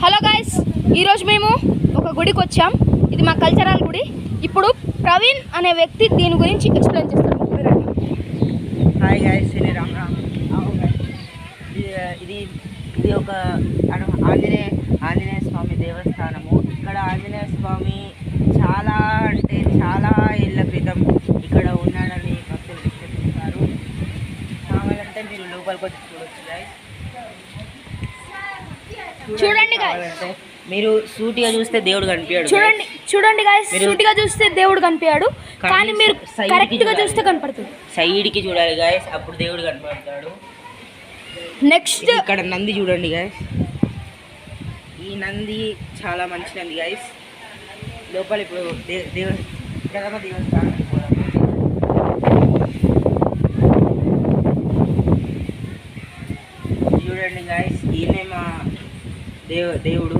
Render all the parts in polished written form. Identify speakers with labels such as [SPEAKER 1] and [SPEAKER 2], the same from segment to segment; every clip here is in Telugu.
[SPEAKER 1] హలో గైస్, ఈరోజు మేము ఒక గుడికి వచ్చాం. ఇది మా కల్చరల్ గుడి. ఇప్పుడు ప్రవీణ్ అనే వ్యక్తి దీని గురించి ఎక్స్ప్లెయిన్ చేస్తారు.
[SPEAKER 2] హాయ్ గైస్, ఇది రామ్ రామ్. ఇది ఒక ఆంజనేయ స్వామి దేవస్థానము. ఇక్కడ ఆంజనేయ స్వామి చాలా ఏళ్ళ క్రితం ఇక్కడ ఉన్నాడని భక్తులు విశ్వసిస్తారు. కావాలంటే మీరు లోపలికి వచ్చి చూడొచ్చు గైస్.
[SPEAKER 1] చూడండి గైస్,
[SPEAKER 2] మీరు సూటిగా చూస్తే దేవుడు కనిపించాడు.
[SPEAKER 1] చూడండి గైస్, సూటిగా చూస్తే దేవుడు కనిపించాడు, కానీ మీరు కరెక్ట్ గా చూస్తే కనపడుతుంది.
[SPEAKER 2] సైడ్ కి చూడాలి గైస్, అప్పుడు దేవుడు కనపడతాడు.
[SPEAKER 1] నెక్స్ట్
[SPEAKER 2] ఇక్కడ నంది చూడండి గైస్. ఈ నంది చాలా మంచి నంది గైస్. లోపల ఇప్పుడు జగమ దేవస్థానం చూడండి గైస్. ఈయనే మా దేవుడు.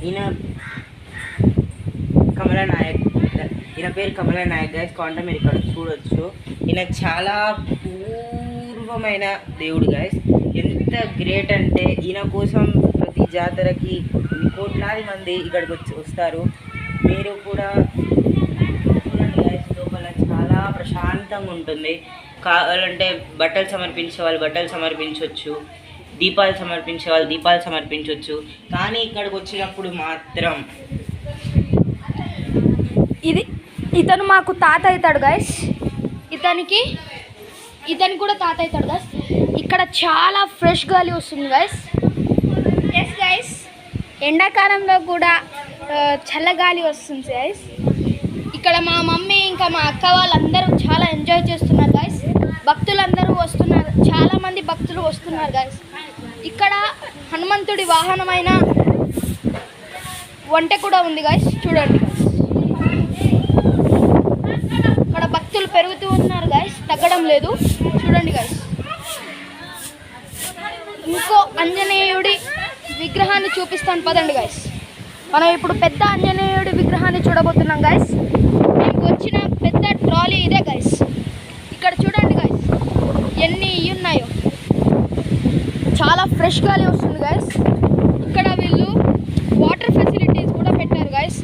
[SPEAKER 2] ఈయన కమలానాయక్. ఈయన పేరు కమలానాయక్ గైస్. కాంటే మీరు ఇక్కడ చూడొచ్చు. ఈయన చాలా పూర్వమైన దేవుడు గైస్. ఎంత గ్రేట్ అంటే ఈయన కోసం ప్రతి జాతరకి కోట్లాది మంది ఇక్కడికి వస్తారు. మీరు కూడా చూడండి గైస్, లోపల చాలా ప్రశాంతంగా ఉంటుంది. కావాలంటే బట్టలు సమర్పించే వాళ్ళు బట్టలు సమర్పించవచ్చు, దీపాలు సమర్పించే వాళ్ళు దీపాలు సమర్పించవచ్చు. కానీ ఇక్కడికి వచ్చినప్పుడు మాత్రం
[SPEAKER 1] ఇతను మాకు తాత అవుతాడు గైస్. ఇతనికి కూడా తాత అవుతాడు గైస్. ఇక్కడ చాలా ఫ్రెష్ గాలి వస్తుంది గైస్. ఎస్ గైస్, ఎండాకాలంలో కూడా చల్లగాలి వస్తుంది గైస్. ఇక్కడ మా మమ్మీ ఇంకా మా అక్క వాళ్ళందరూ చాలా ఎంజాయ్ చేస్తున్నారు గైస్. భక్తులందరూ వస్తున్నారు, చాలామంది భక్తులు వస్తున్నారు గైస్. ఇక్కడ హనుమంతుడి వాహనమైన వంటె కూడా ఉంది గైస్. చూడండి గైస్, ఇక్కడ భక్తులు పెరుగుతూ ఉన్నారు గైస్, తగ్గడం లేదు. చూడండి గైస్, ఇంకో ఆంజనేయుడి విగ్రహాన్ని చూపిస్తాను పదండి గైస్. మనం ఇప్పుడు పెద్ద ఆంజనేయుడి విగ్రహాన్ని చూడబోతున్నాం గైస్. మేము వచ్చిన పెద్ద ట్రాలీ ఇదే గైస్. ఇక్కడ చూడండి గైస్, ఎన్ని ఉన్నాయో. చాలా ఫ్రెష్ గాలి వస్తుంది గైస్. ఇక్కడ వీళ్ళు వాటర్ ఫెసిలిటీస్ కూడా పెట్టారు గైస్.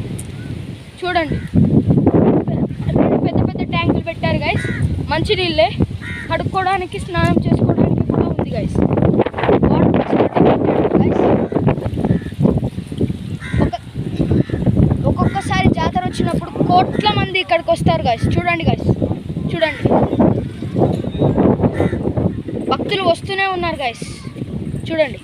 [SPEAKER 1] చూడండి, పెద్ద పెద్ద ట్యాంకులు పెట్టారు గైస్. మంచినీళ్ళే, కడుక్కోవడానికి స్నానం చేసుకోవడానికి కూడా ఉంది గైస్. వాటర్ ఫెసిలిటీ పెట్టారు గైస్. ఒక్కొక్కసారి జాతర వచ్చినప్పుడు కోట్ల మంది ఇక్కడికి వస్తారు గైస్. చూడండి గైస్, చూడండి, భక్తులు వస్తూనే ఉన్నారు గైస్. చూడండి.